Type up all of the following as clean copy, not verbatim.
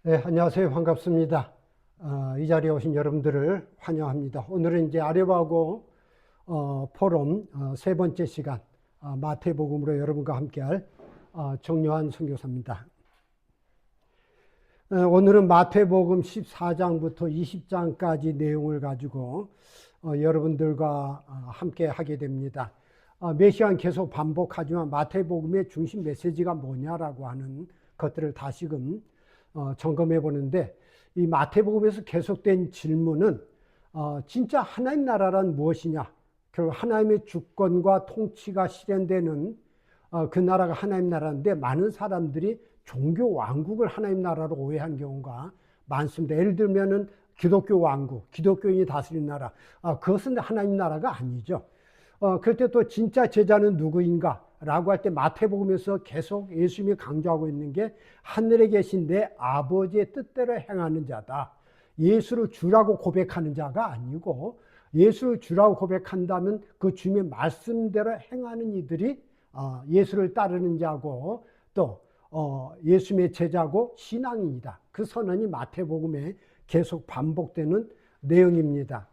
네, 안녕하세요. 반갑습니다. 이 자리에 오신 여러분들을 환영합니다. 오늘은 이제 아레바고 포럼 세 번째 시간 마태복음으로 여러분과 함께할 정요한 선교사입니다. 오늘은 마태복음 14장부터 20장까지 내용을 가지고 여러분들과 함께 하게 됩니다. 몇 시간 계속 반복하지만 마태복음의 중심 메시지가 뭐냐라고 하는 것들을 다시금 점검해 보는데, 이 마태복음에서 계속된 질문은 진짜 하나님 나라란 무엇이냐, 결국 하나님의 주권과 통치가 실현되는 그 나라가 하나님 나라인데, 많은 사람들이 종교 왕국을 하나님 나라로 오해한 경우가 많습니다. 예를 들면은 기독교 왕국, 기독교인이 다스리는 나라, 그것은 하나님 나라가 아니죠. 그럴 때 또 진짜 제자는 누구인가 라고 할 때 마태복음에서 계속 예수님이 강조하고 있는 게 하늘에 계신 내 아버지의 뜻대로 행하는 자다. 예수를 주라고 고백하는 자가 아니고, 예수를 주라고 고백한다면 그 주님의 말씀대로 행하는 이들이 예수를 따르는 자고, 또 예수님의 제자고 신앙인이다. 그 선언이 마태복음에 계속 반복되는 내용입니다.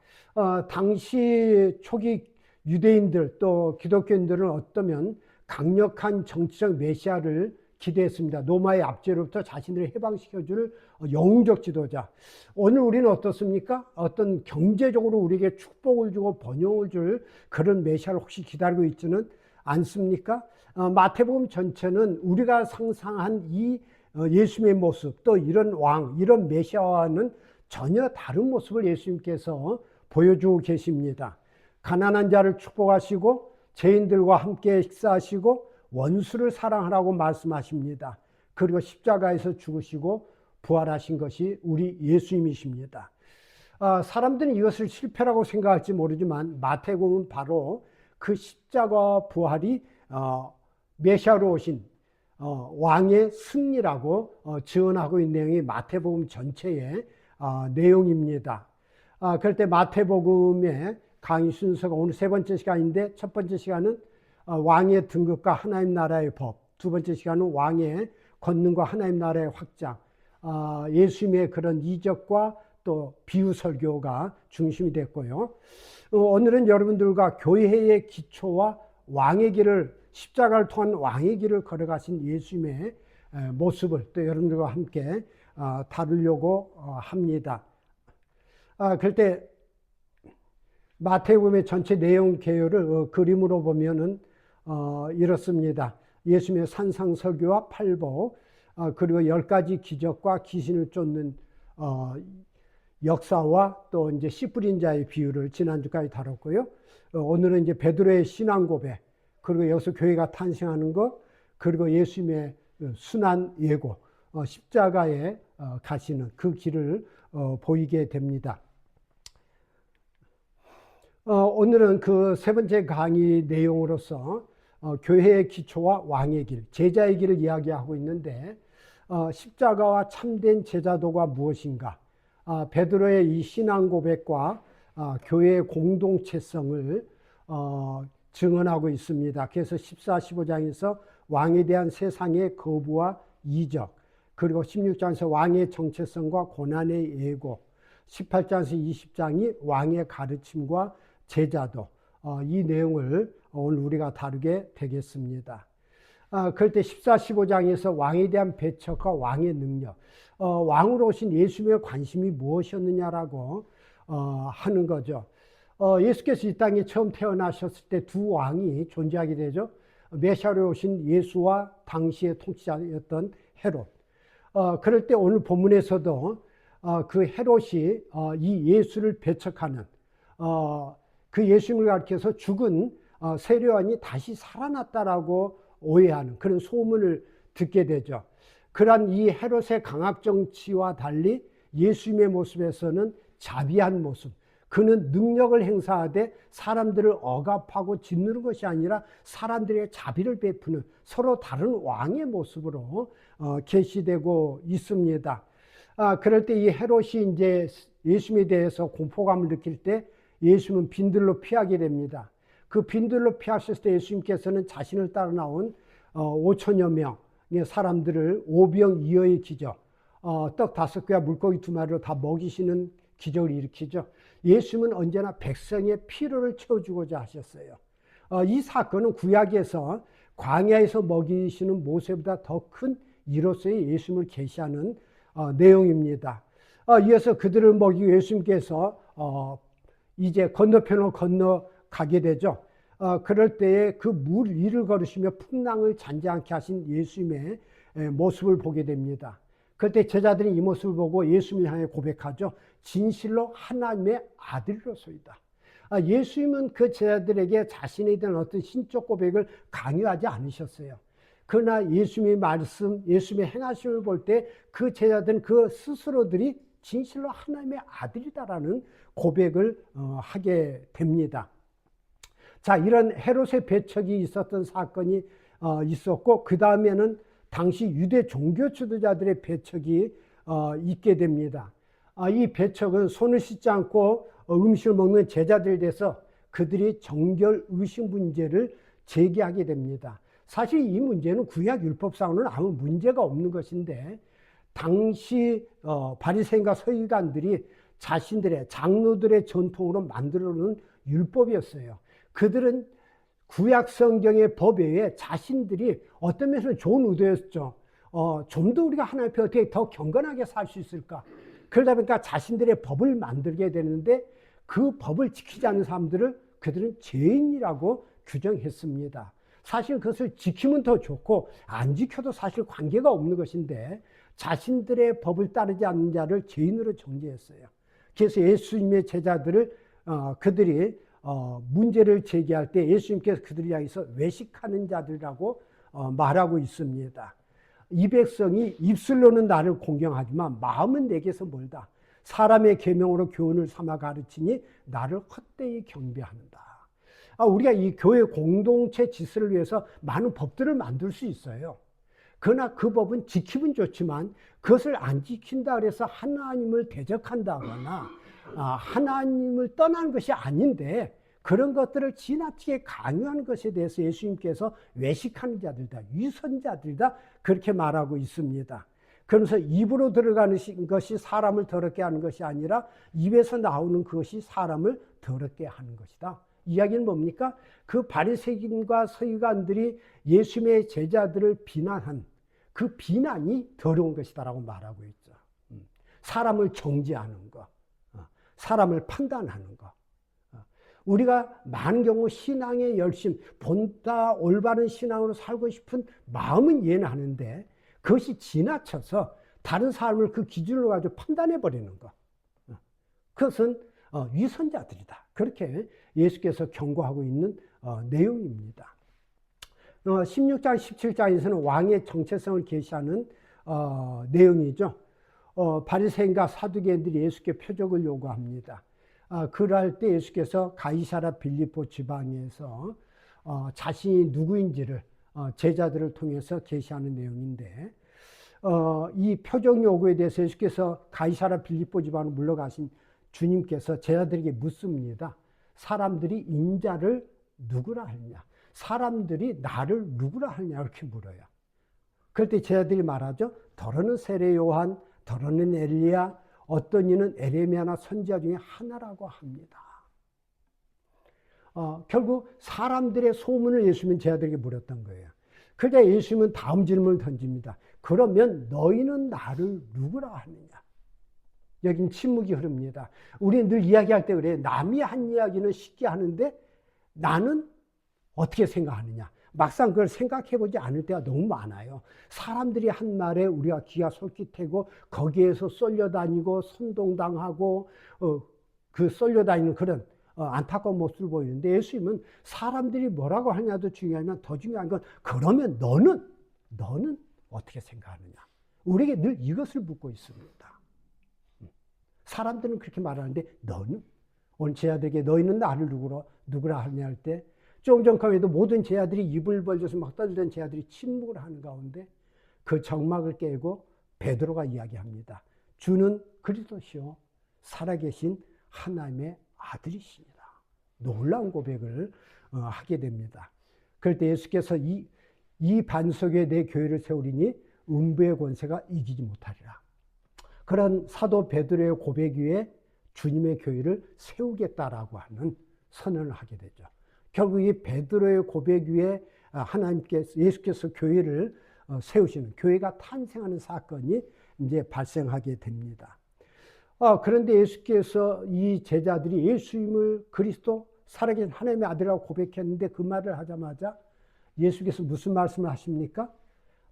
당시 초기 유대인들 또 기독교인들은 어쩌면 강력한 정치적 메시아를 기대했습니다. 로마의 압제로부터 자신들을 해방시켜줄 영웅적 지도자. 오늘 우리는 어떻습니까? 어떤 경제적으로 우리에게 축복을 주고 번영을 줄 그런 메시아를 혹시 기다리고 있지는 않습니까? 마태복음 전체는 우리가 상상한 이 예수님의 모습, 또 이런 왕, 이런 메시아와는 전혀 다른 모습을 예수님께서 보여주고 계십니다. 가난한 자를 축복하시고 죄인들과 함께 식사하시고 원수를 사랑하라고 말씀하십니다. 그리고 십자가에서 죽으시고 부활하신 것이 우리 예수님이십니다. 사람들은 이것을 실패라고 생각할지 모르지만 마태복음은 바로 그 십자가와 부활이 메시아로 오신 왕의 승리라고 증언하고 있는 내용이 마태복음 전체의 내용입니다. 그럴 때 마태복음의 강의 순서가 오늘 세 번째 시간인데, 첫 번째 시간은 왕의 등급과 하나님 나라의 법, 두 번째 시간은 왕의 권능과 하나님 나라의 확장, 예수님의 그런 이적과 또 비유 설교가 중심이 됐고요. 오늘은 여러분들과 교회의 기초와 왕의 길을, 십자가를 통한 왕의 길을 걸어가신 예수님의 모습을 또 여러분들과 함께 다루려고 합니다. 그럴 때 마태복음의 전체 내용 개요를 그림으로 보면은 이렇습니다. 예수님의 산상설교와 팔복, 그리고 10가지 기적과 귀신을 쫓는 역사와 또 이제 씨 뿌린 자의 비유를 지난주까지 다뤘고요. 오늘은 이제 베드로의 신앙 고백, 그리고 여기서 교회가 탄생하는 것, 그리고 예수님의 순환 예고, 십자가에 가시는 그 길을 보이게 됩니다. 오늘은 그 세 번째 강의 내용으로서 교회의 기초와 왕의 길, 제자의 길을 이야기하고 있는데, 십자가와 참된 제자도가 무엇인가, 베드로의 이 신앙 고백과 교회의 공동체성을 증언하고 있습니다. 그래서 14, 15장에서 왕에 대한 세상의 거부와 이적, 그리고 16장에서 왕의 정체성과 고난의 예고, 18장에서 20장이 왕의 가르침과 제자도, 이 내용을 오늘 우리가 다루게 되겠습니다. 그럴 때 14, 15장에서 왕에 대한 배척과 왕의 능력, 왕으로 오신 예수님의 관심이 무엇이었느냐라고 하는 거죠. 예수께서 이 땅에 처음 태어나셨을 때 두 왕이 존재하게 되죠. 메시아로 오신 예수와 당시의 통치자였던 헤롯. 그럴 때 오늘 본문에서도 그 헤롯이 이 예수를 배척하는, 그 예수님을 가리켜서 죽은 세례요한이 다시 살아났다라고 오해하는 그런 소문을 듣게 되죠. 그러한 이 헤롯의 강압 정치와 달리 예수님의 모습에서는 자비한 모습, 그는 능력을 행사하되 사람들을 억압하고 짓누르는 것이 아니라 사람들에게 자비를 베푸는 서로 다른 왕의 모습으로 계시되고 있습니다. 그럴 때 이 헤롯이 이제 예수님에 대해서 공포감을 느낄 때 예수님은 빈들로 피하게 됩니다. 그 빈들로 피하셨을 때 예수님께서는 자신을 따라 나온 5천여 명의 사람들을 오병이어의 기적, 떡 5개와 물고기 2마리로 다 먹이시는 기적을 일으키죠. 예수님은 언제나 백성의 필요를 채워주고자 하셨어요. 이 사건은 구약에서 광야에서 먹이시는 모세보다 더 큰 이로서의 예수님을 계시하는 내용입니다. 이어서 그들을 먹이고 예수님께서 이제 건너편으로 건너가게 되죠. 그럴 때에 그 물 위를 걸으시며 풍랑을 잔잔케 하신 예수님의 모습을 보게 됩니다. 그때 제자들이 이 모습을 보고 예수님을 향해 고백하죠. 진실로 하나님의 아들로소이다. 예수님은 그 제자들에게 자신에 대한 어떤 신적 고백을 강요하지 않으셨어요. 그러나 예수님의 말씀, 예수님의 행하심을 볼 때 그 제자들은 그 스스로들이 진실로 하나님의 아들이다라는 고백을 하게 됩니다. 자, 이런 헤롯의 배척이 있었던 사건이 있었고, 그 다음에는 당시 유대 종교 지도자들의 배척이 있게 됩니다. 이 배척은 손을 씻지 않고 음식을 먹는 제자들에 대해서 그들이 정결 의식 문제를 제기하게 됩니다. 사실 이 문제는 구약 율법상으로는 아무 문제가 없는 것인데, 당시 바리새인과 서기관들이 자신들의 장로들의 전통으로 만들어 놓은 율법이었어요. 그들은 구약 성경의 법 외에 자신들이 어떤 면에서 좋은 의도였죠. 좀 더 우리가 하나님 앞에 어떻게 더 경건하게 살 수 있을까? 그러다 보니까 자신들의 법을 만들게 되는데, 그 법을 지키지 않는 사람들을 그들은 죄인이라고 규정했습니다. 사실 그것을 지키면 더 좋고 안 지켜도 사실 관계가 없는 것인데, 자신들의 법을 따르지 않는 자를 죄인으로 정죄했어요. 그래서 예수님의 제자들을 그들이 문제를 제기할 때 예수님께서 그들을 향해서 외식하는 자들이라고 말하고 있습니다. 이 백성이 입술로는 나를 공경하지만 마음은 내게서 멀다. 사람의 계명으로 교훈을 삼아 가르치니 나를 헛되이 경배하는다. 우리가 이 교회 공동체 질서를 위해서 많은 법들을 만들 수 있어요. 그러나 그 법은 지키면 좋지만 그것을 안 지킨다 그래서 하나님을 대적한다거나 하나님을 떠나는 것이 아닌데, 그런 것들을 지나치게 강요하는 것에 대해서 예수님께서 외식하는 자들이다, 위선자들이다, 그렇게 말하고 있습니다. 그러면서 입으로 들어가는 것이 사람을 더럽게 하는 것이 아니라 입에서 나오는 그것이 사람을 더럽게 하는 것이다. 이야기는 뭡니까? 그 바리새인과 서기관들이 예수님의 제자들을 비난한 그 비난이 더러운 것이다라고 말하고 있죠. 사람을 정죄하는 것, 사람을 판단하는 것. 우리가 많은 경우 신앙의 열심, 본다 올바른 신앙으로 살고 싶은 마음은 이해는 하는데, 그것이 지나쳐서 다른 사람을 그 기준으로 가지고 판단해 버리는 것, 그것은 위선자들이다. 그렇게 예수께서 경고하고 있는 내용입니다. 16장, 17장에서는 왕의 정체성을 계시하는 내용이죠. 바리새인과 사두개인들이 예수께 표적을 요구합니다. 그럴 때 예수께서 가이사랴 빌립보 지방에서 자신이 누구인지를 제자들을 통해서 계시하는 내용인데, 이 표적 요구에 대해서 예수께서 가이사랴 빌립보 지방으로 물러가신 주님께서 제자들에게 묻습니다. 사람들이 인자를 누구라 하느냐? 사람들이 나를 누구라 하느냐? 이렇게 물어요. 그럴 때 제자들이 말하죠. 더러는 세례 요한, 더러는 엘리야, 어떤 이는 에레미야나 선지자 중에 하나라고 합니다. 결국 사람들의 소문을 예수님은 제자들에게 물었던 거예요. 그러자 예수님은 다음 질문을 던집니다. 그러면 너희는 나를 누구라 하느냐? 여긴 침묵이 흐릅니다. 우리는 늘 이야기할 때 그래요. 남이 한 이야기는 쉽게 하는데 나는 어떻게 생각하느냐? 막상 그걸 생각해보지 않을 때가 너무 많아요. 사람들이 한 말에 우리가 귀가 솔깃하고 거기에서 쏠려다니고 선동당하고 그 쏠려다니는 그런 안타까운 모습을 보이는데, 예수님은 사람들이 뭐라고 하냐도 중요하지만 더 중요한 건 그러면 너는 어떻게 생각하느냐? 우리에게 늘 이것을 묻고 있습니다. 사람들은 그렇게 말하는데 너는? 오늘 제자들에게 너희는 나를 누구라 하냐 할 때 조금 전까지도 모든 제자들이 입을 벌려서 막 떠들던 제자들이 침묵을 하는 가운데 그 정막을 깨고 베드로가 이야기합니다. 주는 그리스도시요 살아계신 하나님의 아들이십니다. 놀라운 고백을 하게 됩니다. 그럴 때 예수께서 이 반석에 내 교회를 세우리니 음부의 권세가 이기지 못하리라. 그런 사도 베드로의 고백 위에 주님의 교회를 세우겠다라고 하는 선언을 하게 되죠. 결국 이 베드로의 고백 위에 예수께서 교회를 세우시는, 교회가 탄생하는 사건이 이제 발생하게 됩니다. 그런데 예수께서 이 제자들이 예수님을 그리스도 살아계신 하나님의 아들이라고 고백했는데 그 말을 하자마자 예수께서 무슨 말씀을 하십니까?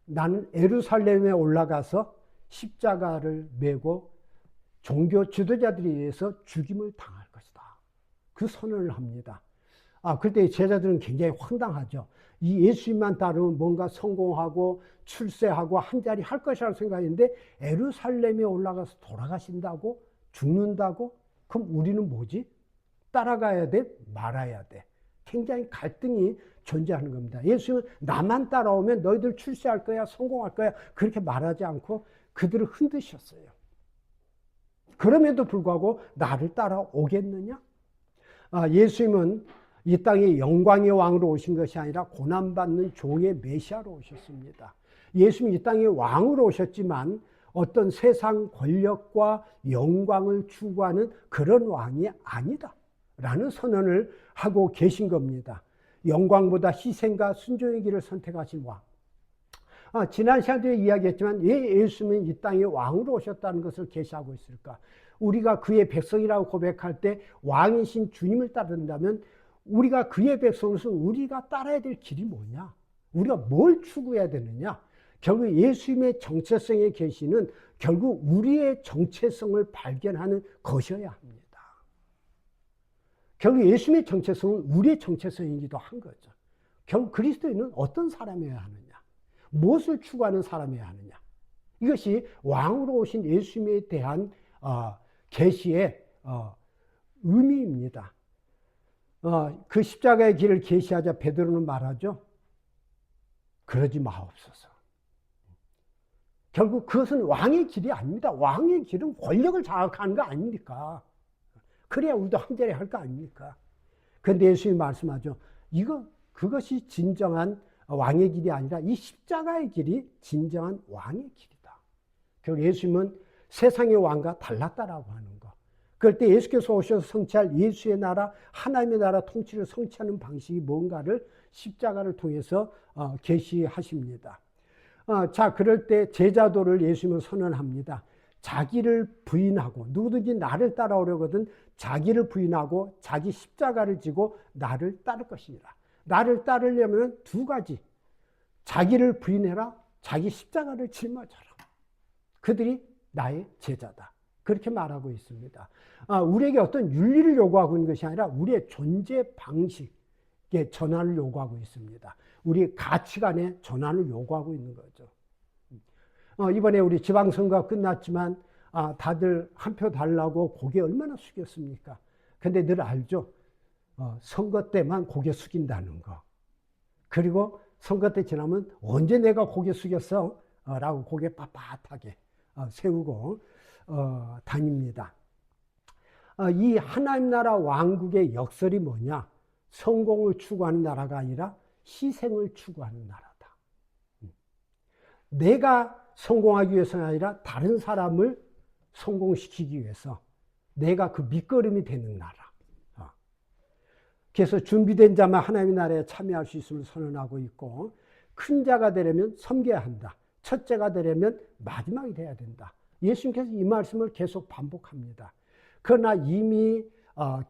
나는 예루살렘에 올라가서 십자가를 메고 종교 지도자들에 의해서 죽임을 당할 것이다. 그 선언을 합니다. 그때 제자들은 굉장히 황당하죠. 이 예수님만 따르면 뭔가 성공하고 출세하고 한 자리 할 것이라고 생각했는데 예루살렘에 올라가서 돌아가신다고? 죽는다고? 그럼 우리는 뭐지? 따라가야 돼? 말아야 돼? 굉장히 갈등이 존재하는 겁니다. 예수님은 나만 따라오면 너희들 출세할 거야, 성공할 거야, 그렇게 말하지 않고 그들을 흔드셨어요. 그럼에도 불구하고 나를 따라오겠느냐? 예수님은 이 땅에 영광의 왕으로 오신 것이 아니라 고난받는 종의 메시아로 오셨습니다. 예수님이 이 땅에 왕으로 오셨지만 어떤 세상 권력과 영광을 추구하는 그런 왕이 아니다 라는 선언을 하고 계신 겁니다. 영광보다 희생과 순종의 길을 선택하신 왕. 지난 시간에 이야기했지만 왜 예수님은 이 땅에 왕으로 오셨다는 것을 계시하고 있을까? 우리가 그의 백성이라고 고백할 때 왕이신 주님을 따른다면 우리가 그의 백성으로서 우리가 따라야 될 길이 뭐냐? 우리가 뭘 추구해야 되느냐? 결국 예수님의 정체성의 계시는 결국 우리의 정체성을 발견하는 것이어야 합니다. 결국 예수님의 정체성은 우리의 정체성이기도 한 거죠. 결국 그리스도인은 어떤 사람이어야 하느냐? 무엇을 추구하는 사람이어야 하느냐? 이것이 왕으로 오신 예수님에 대한 계시의 의미입니다. 그 십자가의 길을 계시하자 베드로는 말하죠. 그러지 마옵소서. 결국 그것은 왕의 길이 아닙니다. 왕의 길은 권력을 장악하는 거 아닙니까? 그래야 우리도 한 자리 할 거 아닙니까? 그런데 예수님이 말씀하죠. 그것이 진정한 왕의 길이 아니라 이 십자가의 길이 진정한 왕의 길이다. 결국 예수님은 세상의 왕과 달랐다라고 하는 거. 그럴 때 예수께서 오셔서 성취할 예수의 나라, 하나님의 나라 통치를 성취하는 방식이 뭔가를 십자가를 통해서 계시하십니다. 자, 그럴 때 제자도를 예수님은 선언합니다. 자기를 부인하고 누구든지 나를 따라오려거든 자기를 부인하고 자기 십자가를 지고 나를 따를 것이니라. 나를 따르려면 두 가지. 자기를 부인해라. 자기 십자가를 짊어져라. 그들이 나의 제자다. 그렇게 말하고 있습니다. 우리에게 어떤 윤리를 요구하고 있는 것이 아니라 우리의 존재 방식의 전환을 요구하고 있습니다. 우리 가치관의 전환을 요구하고 있는 거죠. 이번에 우리 지방선거가 끝났지만 다들 한 표 달라고 고개 얼마나 숙였습니까? 근데 늘 알죠? 선거 때만 고개 숙인다는 거. 그리고 선거 때 지나면 언제 내가 고개 숙였어? 라고 고개 빳빳하게 세우고 다닙니다. 이 하나님 나라 왕국의 역설이 뭐냐? 성공을 추구하는 나라가 아니라 희생을 추구하는 나라다. 내가 성공하기 위해서는 아니라 다른 사람을 성공시키기 위해서 내가 그 밑거름이 되는 나라. 그래서 준비된 자만 하나님의 나라에 참여할 수 있음을 선언하고 있고, 큰 자가 되려면 섬겨야 한다. 첫째가 되려면 마지막이 돼야 된다. 예수님께서 이 말씀을 계속 반복합니다. 그러나 이미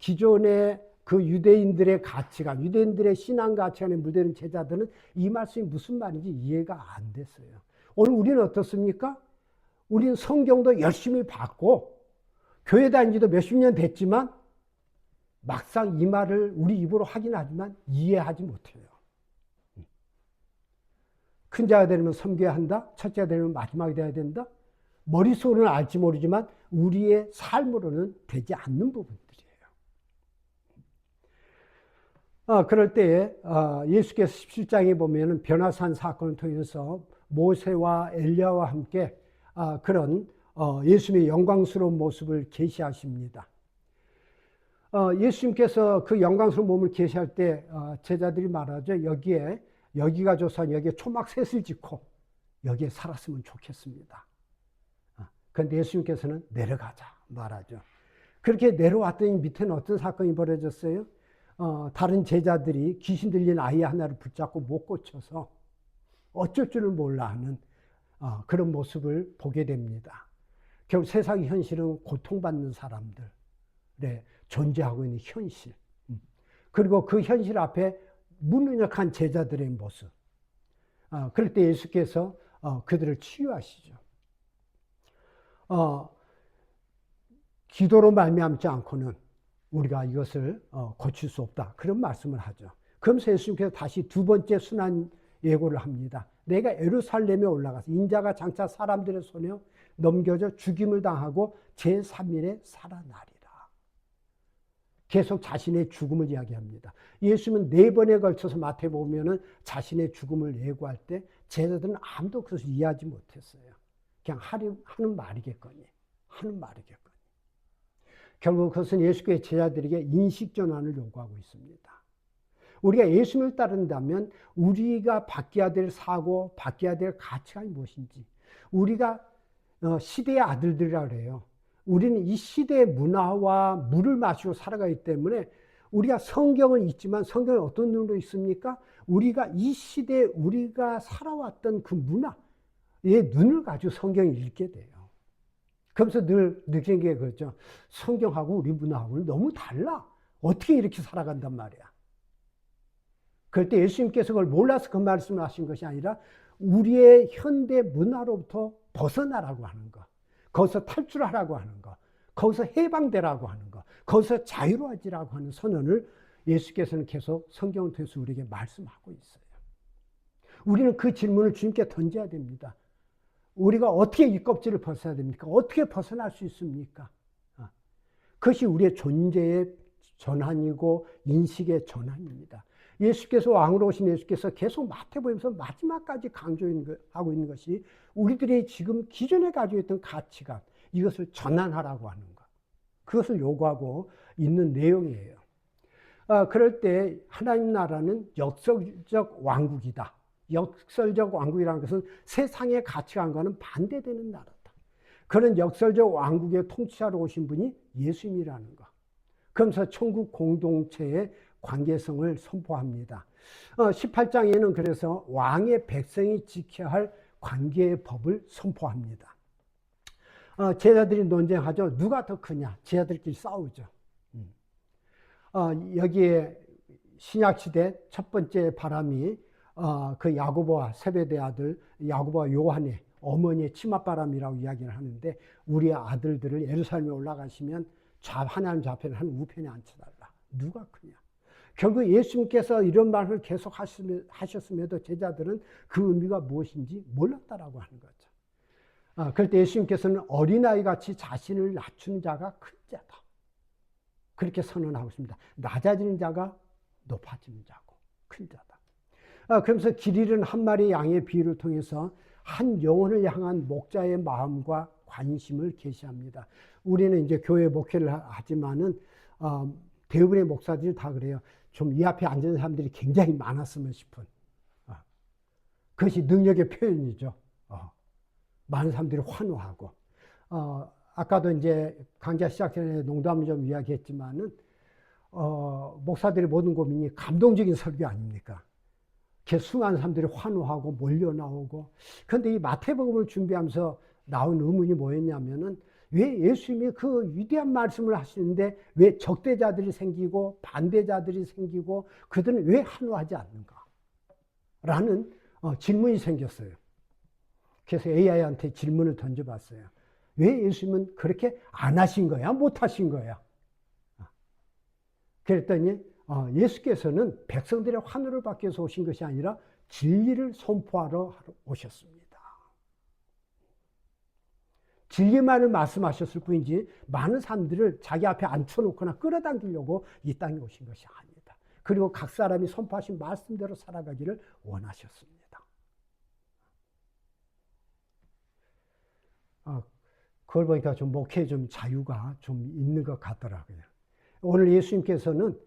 기존의 그 유대인들의 가치관, 유대인들의 신앙 가치관에 물드는 제자들은 이 말씀이 무슨 말인지 이해가 안 됐어요. 오늘 우리는 어떻습니까? 우리는 성경도 열심히 봤고 교회 다닌 지도 몇십 년 됐지만 막상 이 말을 우리 입으로 하긴 하지만 이해하지 못해요. 큰 자가 되려면 섬겨야 한다. 첫째가 되려면 마지막이 돼야 된다. 머릿속으로는 알지 모르지만 우리의 삶으로는 되지 않는 부분들이에요. 그럴 때에 예수께서 17장에 보면 변화산 사건을 통해서 모세와 엘리야와 함께 그런 예수님의 영광스러운 모습을 계시하십니다. 예수님께서 그 영광스러운 몸을 계시할 때 제자들이 말하죠. 여기가 조선 여기에 초막 셋을 짓고 여기에 살았으면 좋겠습니다. 그런데 예수님께서는 내려가자 말하죠. 그렇게 내려왔더니 밑에는 어떤 사건이 벌어졌어요? 다른 제자들이 귀신 들린 아이 하나를 붙잡고 못 고쳐서 어쩔 줄을 몰라 하는 그런 모습을 보게 됩니다. 결국 세상의 현실은 고통받는 사람들의 존재하고 있는 현실. 그리고 그 현실 앞에 무능력한 제자들의 모습. 그럴 때 예수께서 그들을 치유하시죠. 기도로 말미암지 않고는 우리가 이것을 고칠 수 없다. 그런 말씀을 하죠. 그러면서 예수님께서 다시 두 번째 순환 예고를 합니다. 내가 예루살렘에 올라가서 인자가 장차 사람들의 손에 넘겨져 죽임을 당하고 제3일에 살아나리라. 계속 자신의 죽음을 이야기합니다. 예수님은 4번에 걸쳐서 마태복음에는 자신의 죽음을 예고할 때 제자들은 아무도 그것을 이해하지 못했어요. 그냥 하는 말이겠거니. 하는 말이겠거니. 결국 그것은 예수께서 제자들에게 인식 전환을 요구하고 있습니다. 우리가 예수님을 따른다면 우리가 바뀌어야 될 사고, 바뀌어야 될 가치가 무엇인지, 우리가 시대의 아들들이라 그래요. 우리는 이 시대의 문화와 물을 마시고 살아가기 때문에 우리가 성경은 있지만 성경은 어떤 눈으로 있습니까? 우리가 이 시대에 우리가 살아왔던 그 문화의 눈을 가지고 성경을 읽게 돼요. 그러면서 늘 느끼는 게 그렇죠. 성경하고 우리 문화하고는 너무 달라. 어떻게 이렇게 살아간단 말이야. 그럴 때 예수님께서 그걸 몰라서 그 말씀을 하신 것이 아니라 우리의 현대 문화로부터 벗어나라고 하는 거. 거기서 탈출하라고 하는 거. 거기서 해방되라고 하는 거. 거기서 자유로워지라고 하는 선언을 예수께서는 계속 성경을 통해서 우리에게 말씀하고 있어요. 우리는 그 질문을 주님께 던져야 됩니다. 우리가 어떻게 이 껍질을 벗어야 됩니까? 어떻게 벗어날 수 있습니까? 그것이 우리의 존재의 전환이고 인식의 전환입니다. 예수께서 왕으로 오신 예수께서 계속 마태복음에서 마지막까지 강조하고 있는 것이 우리들이 지금 기존에 가지고 있던 가치관, 이것을 전환하라고 하는 것. 그것을 요구하고 있는 내용이에요. 그럴 때 하나님 나라는 역설적 왕국이다. 역설적 왕국이라는 것은 세상의 가치관과는 반대되는 나라다. 그런 역설적 왕국의 통치자로 오신 분이 예수님이라는 것. 그러면서 천국 공동체의 관계성을 선포합니다. 18장에는 그래서 왕의 백성이 지켜야 할 관계의 법을 선포합니다. 제자들이 논쟁하죠. 누가 더 크냐? 제자들끼리 싸우죠. 여기에 신약시대 첫 번째 바람이 그 야고보와 세베대 아들 야고보와 요한의 어머니의 치맛바람이라고 이야기를 하는데, 우리의 아들들을 예루살렘에 올라가시면 하나님 좌편에 한 우편에 앉혀달라. 누가 크냐? 결국 예수님께서 이런 말을 계속 하셨음에도 제자들은 그 의미가 무엇인지 몰랐다라고 하는 거죠. 그럴 때 예수님께서는 어린아이 같이 자신을 낮추는 자가 큰 자다. 그렇게 선언하고 있습니다. 낮아지는 자가 높아지는 자고 큰 자다. 그러면서 길 잃은 한 마리 양의 비유를 통해서 한 영혼을 향한 목자의 마음과 관심을 계시합니다. 우리는 이제 교회 목회를 하지만은 대부분의 목사들이 다 그래요. 좀 이 앞에 앉은 사람들이 굉장히 많았으면 싶은. 그것이 능력의 표현이죠. 많은 사람들이 환호하고. 아까도 이제 강좌 시작 전에 농담을 좀 이야기했지만은 목사들의 모든 고민이 감동적인 설교 아닙니까? 수많은 사람들이 환호하고 몰려 나오고. 그런데 이 마태복음을 준비하면서 나온 의문이 뭐였냐면은, 왜 예수님이 그 위대한 말씀을 하시는데 왜 적대자들이 생기고 반대자들이 생기고 그들은 왜 환호하지 않는가? 라는 질문이 생겼어요. 그래서 AI한테 질문을 던져봤어요. 왜 예수님은 그렇게 안 하신 거야? 못 하신 거야? 그랬더니 예수께서는 백성들의 환호를 받기 위해서 오신 것이 아니라 진리를 선포하러 오셨습니다. 진리만을 말씀하셨을 뿐이지 많은 사람들을 자기 앞에 앉혀놓거나 끌어당기려고 이 땅에 오신 것이 아닙니다. 그리고 각 사람이 선포하신 말씀대로 살아가기를 원하셨습니다. 그걸 보니까 좀 목회에 좀 자유가 좀 있는 것 같더라고요. 오늘 예수님께서는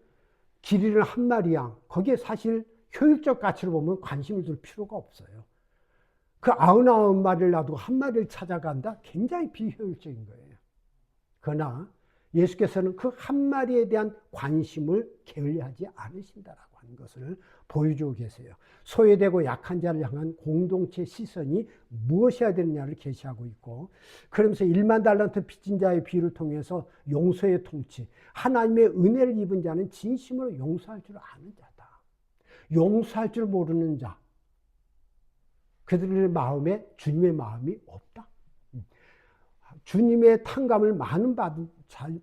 길 잃은 한 마리 양, 거기에 사실 효율적 가치로 보면 관심을 둘 필요가 없어요. 그 99마리를 놔두고 한 마리를 찾아간다? 굉장히 비효율적인 거예요. 그러나 예수께서는 그 한 마리에 대한 관심을 게을리하지 않으신다라고 하는 것을 보여주고 계세요. 소외되고 약한 자를 향한 공동체 시선이 무엇이어야 되느냐를 계시하고 있고, 그러면서 1만 달란트 빚진 자의 비유를 통해서 용서의 통치, 하나님의 은혜를 입은 자는 진심으로 용서할 줄 아는 자다. 용서할 줄 모르는 자, 그들의 마음에 주님의 마음이 없다. 주님의 탕감을 많은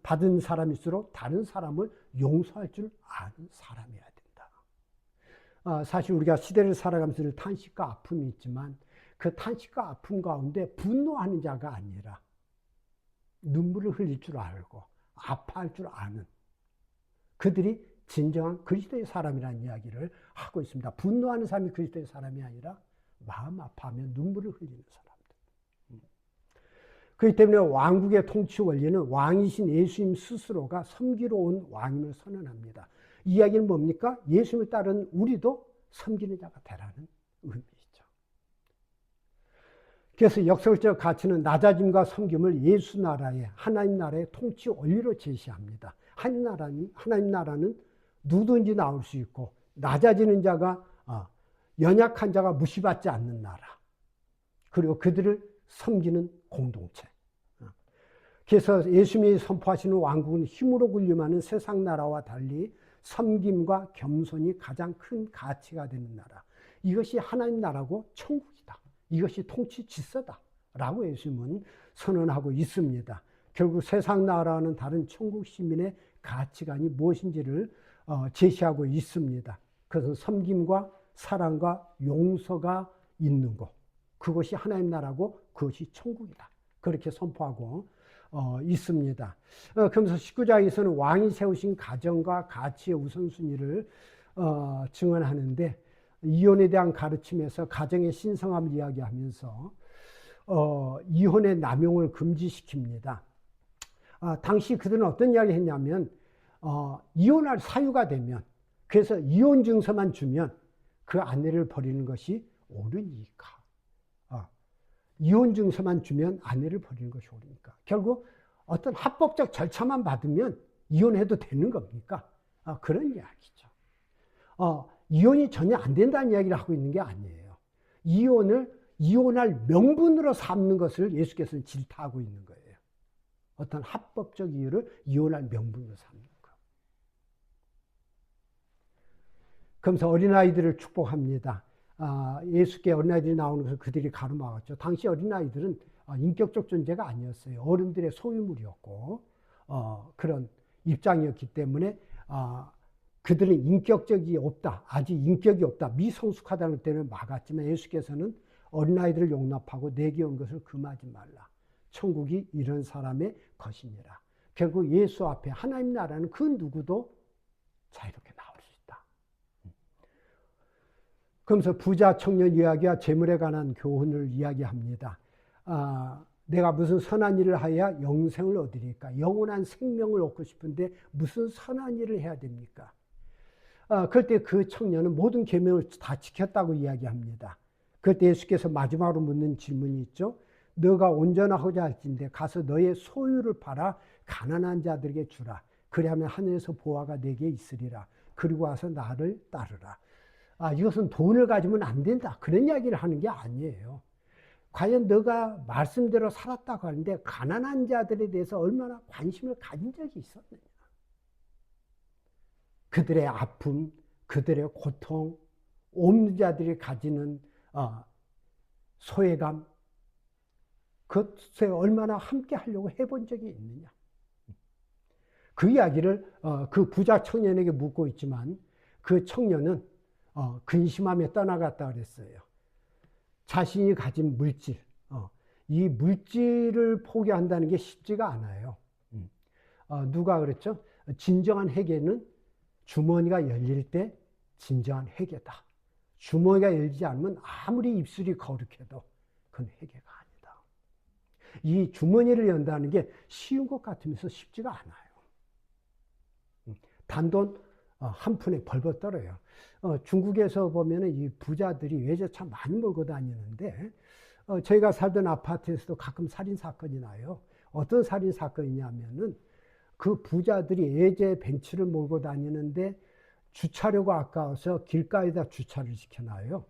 받은 사람일수록 다른 사람을 용서할 줄 아는 사람이어야 된다. 사실 우리가 시대를 살아가면서 탄식과 아픔이 있지만 그 탄식과 아픔 가운데 분노하는 자가 아니라 눈물을 흘릴 줄 알고 아파할 줄 아는 그들이 진정한 그리스도의 사람이라는 이야기를 하고 있습니다. 분노하는 사람이 그리스도의 사람이 아니라 마음 아파하며 눈물을 흘리는 사람. 그렇기 때문에 왕국의 통치 원리는 왕이신 예수님 스스로가 섬기러 온 왕임을 선언합니다. 이 이야기는 뭡니까? 예수님을 따르는 우리도 섬기는 자가 되라는 의미이죠. 그래서 역설적 가치는 낮아짐과 섬김을 예수 나라의 하나님 나라의 통치 원리로 제시합니다. 하나님 나라는 누구든지 나올 수 있고 낮아지는 자가 연약한 자가 무시받지 않는 나라, 그리고 그들을 섬기는 공동체. 그래서 예수님이 선포하시는 왕국은 힘으로 군림하는 세상 나라와 달리 섬김과 겸손이 가장 큰 가치가 되는 나라. 이것이 하나님 나라고 천국이다. 이것이 통치 질서다. 라고 예수님은 선언하고 있습니다. 결국 세상 나라와는 다른 천국 시민의 가치관이 무엇인지를 제시하고 있습니다. 그것은 섬김과 사랑과 용서가 있는 것. 그것이 하나님 나라고 그것이 천국이다. 그렇게 선포하고 있습니다. 그러면서 19장에서는 왕이 세우신 가정과 가치의 우선순위를 증언하는데 이혼에 대한 가르침에서 가정의 신성함을 이야기하면서 이혼의 남용을 금지시킵니다. 당시 그들은 어떤 이야기를 했냐면 이혼할 사유가 되면, 그래서 이혼 증서만 주면 그 아내를 버리는 것이 옳으니까. 이혼 증서만 주면 아내를 버리는 것이 옳으니까. 결국 어떤 합법적 절차만 받으면 이혼해도 되는 겁니까? 그런 이야기죠. 이혼이 전혀 안 된다는 이야기를 하고 있는 게 아니에요. 이혼할 명분으로 삼는 것을 예수께서는 질타하고 있는 거예요. 어떤 합법적 이유를 이혼할 명분으로 삼는 거. 그러면서 어린아이들을 축복합니다. 예수께 어린아이들이 나오는 것을 그들이 가로막았죠. 당시 어린아이들은 인격적 존재가 아니었어요. 어른들의 소유물이었고 그런 입장이었기 때문에 그들은 인격적이 없다, 아직 인격이 없다, 미성숙하다는 것 때문에 막았지만 예수께서는 어린아이들을 용납하고 내게 온 것을 금하지 말라. 천국이 이런 사람의 것이니라. 결국 예수 앞에 하나님 나라는 그 누구도 자유롭게 나올 수 있다. 그러면서 부자 청년 이야기와 재물에 관한 교훈을 이야기합니다. 내가 무슨 선한 일을 하여야 영생을 얻으리까? 영원한 생명을 얻고 싶은데 무슨 선한 일을 해야 됩니까? 그럴 때 그 청년은 모든 계명을 다 지켰다고 이야기합니다. 그럴 때 예수께서 마지막으로 묻는 질문이 있죠. 너가 온전하고자 할진대 가서 너의 소유를 팔아 가난한 자들에게 주라. 그리하면 하늘에서 보화가 내게 있으리라. 그리고 와서 나를 따르라. 이것은 돈을 가지면 안 된다, 그런 이야기를 하는 게 아니에요. 과연 너가 말씀대로 살았다고 하는데 가난한 자들에 대해서 얼마나 관심을 가진 적이 있었느냐. 그들의 아픔, 그들의 고통, 없는 자들이 가지는 소외감, 그것에 얼마나 함께 하려고 해본 적이 있느냐. 그 이야기를 그 부자 청년에게 묻고 있지만 그 청년은 근심하며 떠나갔다 그랬어요. 자신이 가진 물질, 이 물질을 포기한다는 게 쉽지가 않아요. 누가 그랬죠? 진정한 회개는 주머니가 열릴 때 진정한 회개다. 주머니가 열리지 않으면 아무리 입술이 거룩해도 그건 회개가 아니다. 이 주머니를 연다는 게 쉬운 것 같으면서 쉽지가 않아요. 단돈 한 푼에 벌벌 떨어요. 중국에서 보면은 이 부자들이 외제차 많이 몰고 다니는데 저희가 살던 아파트에서도 가끔 살인사건이 나요. 어떤 살인사건이냐면은 그 부자들이 예제 벤츠를 몰고 다니는데 주차료가 아까워서 길가에다 주차를 시켜놔요.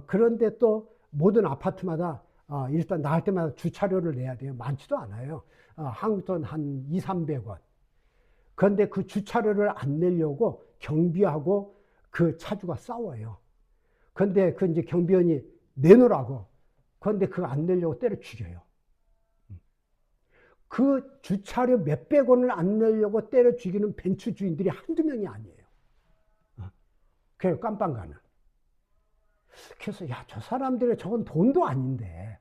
그런데 또 모든 아파트마다 일단 나갈 때마다 주차료를 내야 돼요. 많지도 않아요. 한국 돈 한 2, 300원. 그런데 그 주차료를 안 내려고 경비하고 그 차주가 싸워요. 그런데 그 이제 경비원이 내놓으라고. 그런데 그거 안 내려고 때려 죽여요. 그 주차료 몇백 원을 안 내려고 때려 죽이는 벤츠 주인들이 한두 명이 아니에요. 그래서 깜빵 가는. 그래서 야, 저 사람들의 저건 돈도 아닌데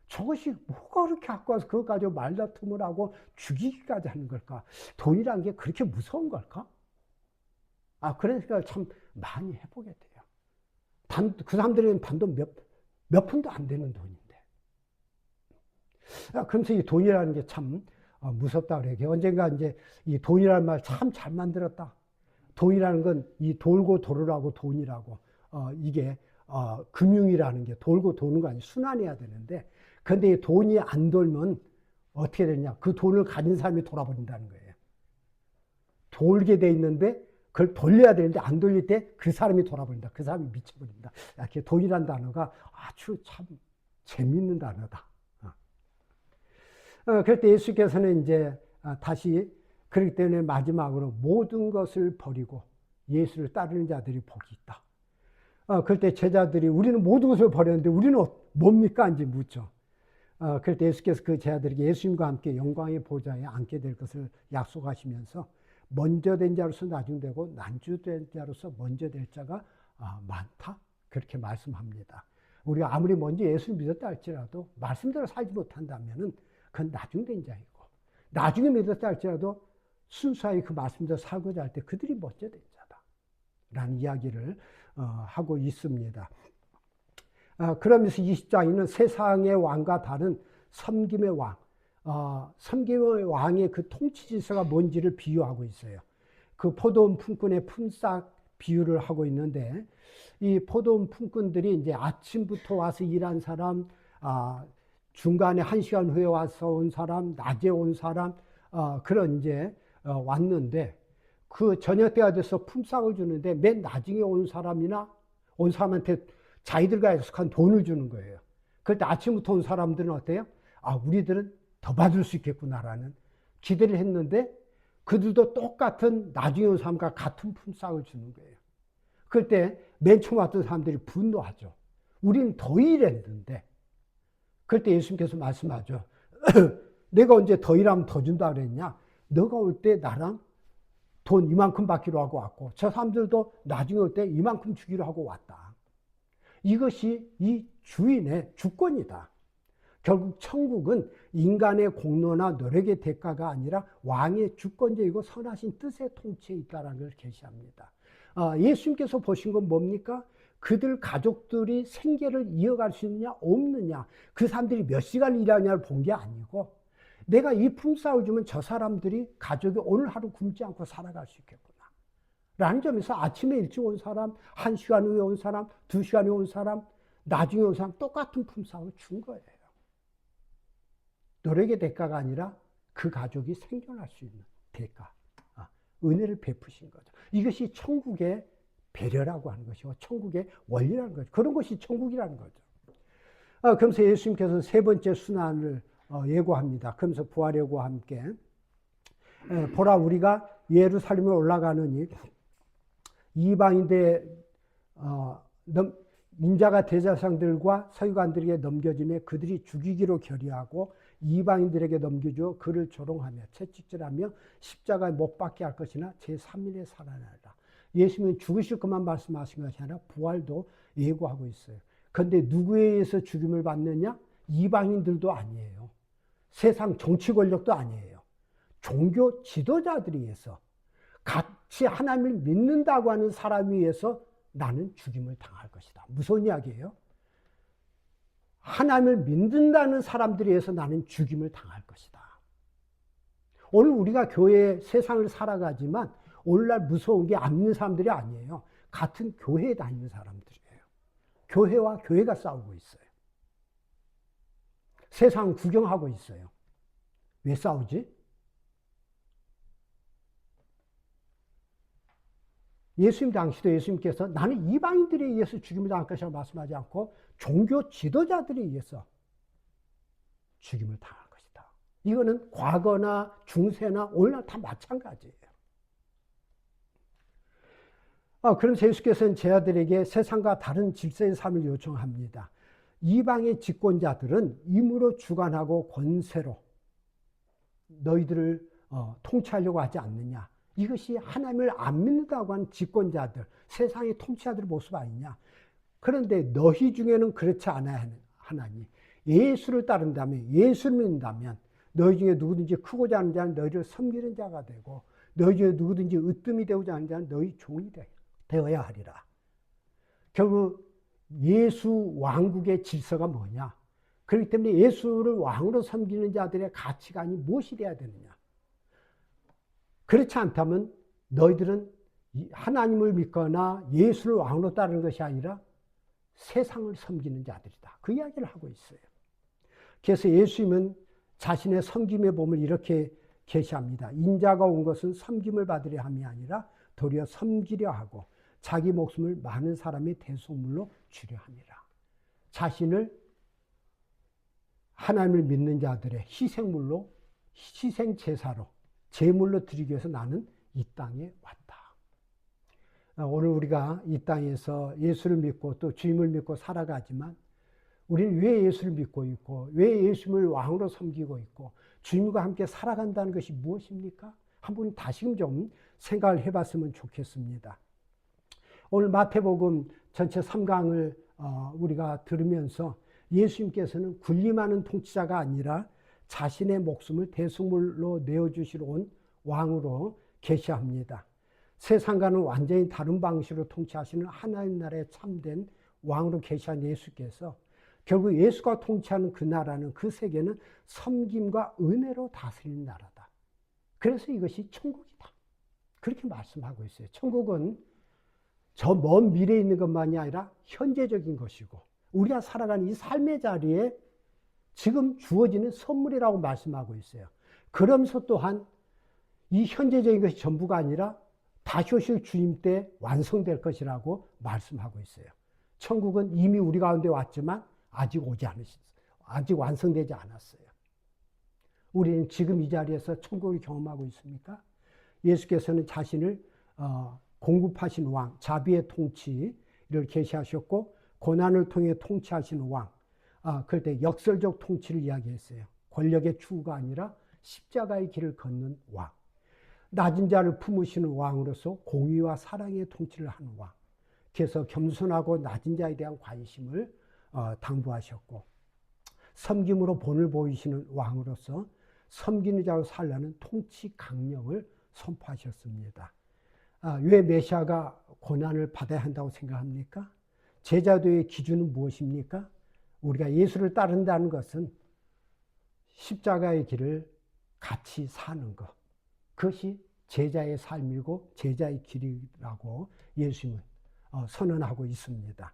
저것이 뭐가 그렇게 갖고 와서 그거 가지고 말다툼을 하고 죽이기까지 하는 걸까? 돈이란 게 그렇게 무서운 걸까? 그러니까 참 많이 해보게 돼요. 그 사람들은 단돈 몇 푼도 안 되는 돈인데. 그러면서 이 돈이라는 게 참 무섭다 그래요. 언젠가 이제 이 돈이라는 말 참 잘 만들었다. 돈이라는 건 이 돌고 도르라고 돈이라고. 이게 금융이라는 게 돌고 도는 거 아니에요. 순환해야 되는데, 근데 이 돈이 안 돌면 어떻게 되냐? 그 돈을 가진 사람이 돌아버린다는 거예요. 돌게 돼 있는데 그걸 돌려야 되는데 안 돌릴 때 그 사람이 돌아버린다. 그 사람이 미쳐버린다. 이렇게 돈이란 단어가 아주 참 재밌는 단어다. 그럴 때 예수께서는 이제 다시 그렇기 때문에 마지막으로 모든 것을 버리고 예수를 따르는 자들이 복이 있다. 그럴 때 제자들이 우리는 모든 것을 버렸는데 우리는 뭡니까? 이제 묻죠. 그럴 때 예수께서 그 제자들에게 예수님과 함께 영광의 보좌에 앉게 될 것을 약속하시면서 먼저 된 자로서 나중되고 난주된 자로서 먼저 될 자가 많다. 그렇게 말씀합니다. 우리가 아무리 먼저 예수를 믿었다 할지라도 말씀대로 살지 못한다면은 그건 나중된 자이고, 나중에 믿었다 할지라도 순수하게 그 말씀대로 살고자 할 때 그들이 먼저 된 자다. 라는 이야기를 하고 있습니다. 그러면서 20장에는 세상의 왕과 다른 섬김의 왕, 섬김의 왕의 그 통치 질서가 뭔지를 비유하고 있어요. 그 포도원 품꾼의 품삯 비유를 하고 있는데, 이 포도원 품꾼들이 이제 아침부터 와서 일한 사람, 중간에 1시간 후에 와서 온 사람, 낮에 온 사람, 그런 이제 왔는데, 그 저녁 때가 돼서 품삯을 주는데 맨 나중에 온 사람이나 온 사람한테 자기들과 약속한 돈을 주는 거예요. 그럴 때 아침부터 온 사람들은 어때요? 우리들은 더 받을 수 있겠구나라는 기대를 했는데 그들도 똑같은 나중에 온 사람과 같은 품삯을 주는 거예요. 그럴 때 맨 처음 왔던 사람들이 분노하죠. 우리는 더 일했는데. 그럴 때 예수님께서 말씀하죠. 내가 언제 더 일하면 더 준다 그랬냐? 너가 올 때 나랑 돈 이만큼 받기로 하고 왔고 저 사람들도 나중에 올 때 이만큼 주기로 하고 왔다. 이것이 이 주인의 주권이다. 결국 천국은 인간의 공로나 노력의 대가가 아니라 왕의 주권적이고 선하신 뜻의 통치에 있다는 걸 계시합니다. 예수님께서 보신 건 뭡니까? 그들 가족들이 생계를 이어갈 수 있느냐 없느냐, 그 사람들이 몇 시간 일하냐를 본 게 아니고 내가 이 품삯을 주면 저 사람들이 가족이 오늘 하루 굶지 않고 살아갈 수 있겠구나 라는 점에서 아침에 일찍 온 사람, 1시간 후에 온 사람, 2시간 후에 온 사람, 나중에 온 사람 똑같은 품삯을 준 거예요. 노력의 대가가 아니라 그 가족이 생존할 수 있는 대가, 은혜를 베푸신 거죠. 이것이 천국의 배려라고 하는 것이고 천국의 원리라는 거죠. 그런 것이 천국이라는 거죠. 그러면서 예수님께서는 세 번째 순환을 예고합니다. 그러면서 부활예고와 함께 보라 우리가 예루살렘에 올라가느니 이방인들의 인자가 대제사장들과 서기관들에게 넘겨지며 그들이 죽이기로 결의하고 이방인들에게 넘겨주어 그를 조롱하며 채찍질하며 십자가에 못 박게 할 것이나 제3일에 살아나리라. 예수님은 죽으실 것만 말씀하신 것이 아니라 부활도 예고하고 있어요. 그런데 누구에 의해서 죽임을 받느냐? 이방인들도 아니에요. 세상 정치 권력도 아니에요. 종교 지도자들에 의해서 같이 하나님을 믿는다고 하는 사람에 의해서 나는 죽임을 당할 것이다. 무서운 이야기예요. 하나님을 믿는다는 사람들에 의해서 나는 죽임을 당할 것이다. 오늘 우리가 교회에 세상을 살아가지만 오늘날 무서운 게 안 믿는 사람들이 아니에요. 같은 교회에 다니는 사람들이에요. 교회와 교회가 싸우고 있어요. 세상 구경하고 있어요. 왜 싸우지? 예수님 당시도 예수님께서 나는 이방인들에 의해서 죽임을 당할 것이라고 말씀하지 않고 종교 지도자들에 의해서 죽임을 당할 것이다. 이거는 과거나 중세나 오늘날 다 마찬가지예요. 그럼 예수께서는 제 아들에게 세상과 다른 질서의 삶을 요청합니다. 이방의 집권자들은 임으로 주관하고 권세로 너희들을 통치하려고 하지 않느냐. 이것이 하나님을 안 믿는다고 하는 집권자들, 세상의 통치자들의 모습 아니냐. 그런데 너희 중에는 그렇지 않아야 하나니 예수를 따른다면, 예수를 믿는다면 너희 중에 누구든지 크고자 하는 자는 너희를 섬기는 자가 되고 너희 중에 누구든지 으뜸이 되고자 하는 자는 너희 종이 되어야 하리라. 결국 예수 왕국의 질서가 뭐냐? 그렇기 때문에 예수를 왕으로 섬기는 자들의 가치관이 무엇이 되어야 되느냐? 그렇지 않다면 너희들은 하나님을 믿거나 예수를 왕으로 따르는 것이 아니라 세상을 섬기는 자들이다. 그 이야기를 하고 있어요. 그래서 예수님은 자신의 섬김의 몸을 이렇게 계시합니다. 인자가 온 것은 섬김을 받으려 함이 아니라 도리어 섬기려 하고 자기 목숨을 많은 사람의 대속물로 주려 함이라. 자신을 하나님을 믿는 자들의 희생물로, 희생제사로, 제물로 드리기 위해서 나는 이 땅에 왔다. 오늘 우리가 이 땅에서 예수를 믿고 또 주님을 믿고 살아가지만 우리는 왜 예수를 믿고 있고 왜 예수님을 왕으로 섬기고 있고 주님과 함께 살아간다는 것이 무엇입니까? 한번 다시금 좀 생각을 해봤으면 좋겠습니다. 오늘 마태복음 전체 3강을 우리가 들으면서 예수님께서는 군림하는 통치자가 아니라 자신의 목숨을 대속물로 내어주시러 온 왕으로 계시합니다. 세상과는 완전히 다른 방식으로 통치하시는 하나님 나라의 참된 왕으로 계시한 예수께서 결국 예수가 통치하는 그 나라는, 그 세계는 섬김과 은혜로 다스리는 나라다. 그래서 이것이 천국이다. 그렇게 말씀하고 있어요. 천국은 저 먼 미래에 있는 것만이 아니라 현재적인 것이고 우리가 살아가는 이 삶의 자리에 지금 주어지는 선물이라고 말씀하고 있어요. 그러면서 또한 이 현재적인 것이 전부가 아니라 다시 오실 주님 때 완성될 것이라고 말씀하고 있어요. 천국은 이미 우리 가운데 왔지만 아직 아직 완성되지 않았어요. 우리는 지금 이 자리에서 천국을 경험하고 있습니까? 예수께서는 자신을 공급하신 왕, 자비의 통치를 계시하셨고 고난을 통해 통치하시는 왕, 그럴 때 역설적 통치를 이야기했어요. 권력의 추구가 아니라 십자가의 길을 걷는 왕, 낮은 자를 품으시는 왕으로서 공의와 사랑의 통치를 하는 왕, 그래서 겸손하고 낮은 자에 대한 관심을 당부하셨고 섬김으로 본을 보이시는 왕으로서 섬기는 자로 살라는 통치 강령을 선포하셨습니다. 왜 메시아가 고난을 받아야 한다고 생각합니까? 제자도의 기준은 무엇입니까? 우리가 예수를 따른다는 것은 십자가의 길을 같이 사는 것. 그것이 제자의 삶이고 제자의 길이라고 예수님은 선언하고 있습니다.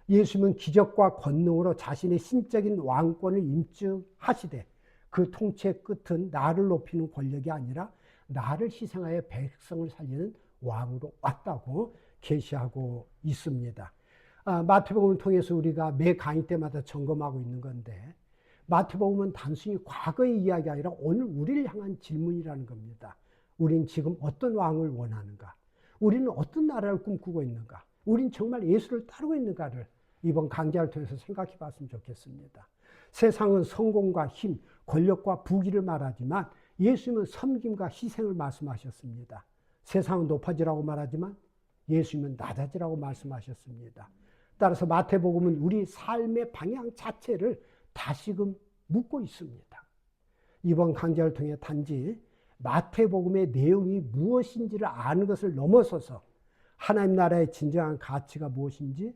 예수님은 기적과 권능으로 자신의 신적인 왕권을 임증하시되 그 통치의 끝은 나를 높이는 권력이 아니라 나를 희생하여 백성을 살리는 왕으로 왔다고 계시하고 있습니다. 마태복음을 통해서 우리가 매 강의 때마다 점검하고 있는 건데 마태복음은 단순히 과거의 이야기가 아니라 오늘 우리를 향한 질문이라는 겁니다. 우린 지금 어떤 왕을 원하는가? 우리는 어떤 나라를 꿈꾸고 있는가? 우린 정말 예수를 따르고 있는가를 이번 강좌를 통해서 생각해 봤으면 좋겠습니다. 세상은 성공과 힘, 권력과 부귀를 말하지만 예수님은 섬김과 희생을 말씀하셨습니다. 세상은 높아지라고 말하지만 예수님은 낮아지라고 말씀하셨습니다. 따라서 마태복음은 우리 삶의 방향 자체를 다시금 묻고 있습니다. 이번 강좌를 통해 단지 마태복음의 내용이 무엇인지를 아는 것을 넘어서서 하나님 나라의 진정한 가치가 무엇인지,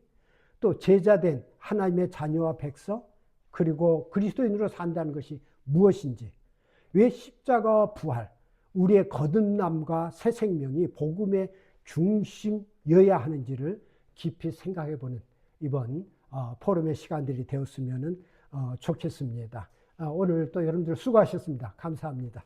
또 제자된 하나님의 자녀와 백성, 그리고 그리스도인으로 산다는 것이 무엇인지, 왜 십자가와 부활, 우리의 거듭남과 새 생명이 복음의 중심이어야 하는지를 깊이 생각해 보는 이번 포럼의 시간들이 되었으면 좋겠습니다. 오늘 또 여러분들 수고하셨습니다. 감사합니다.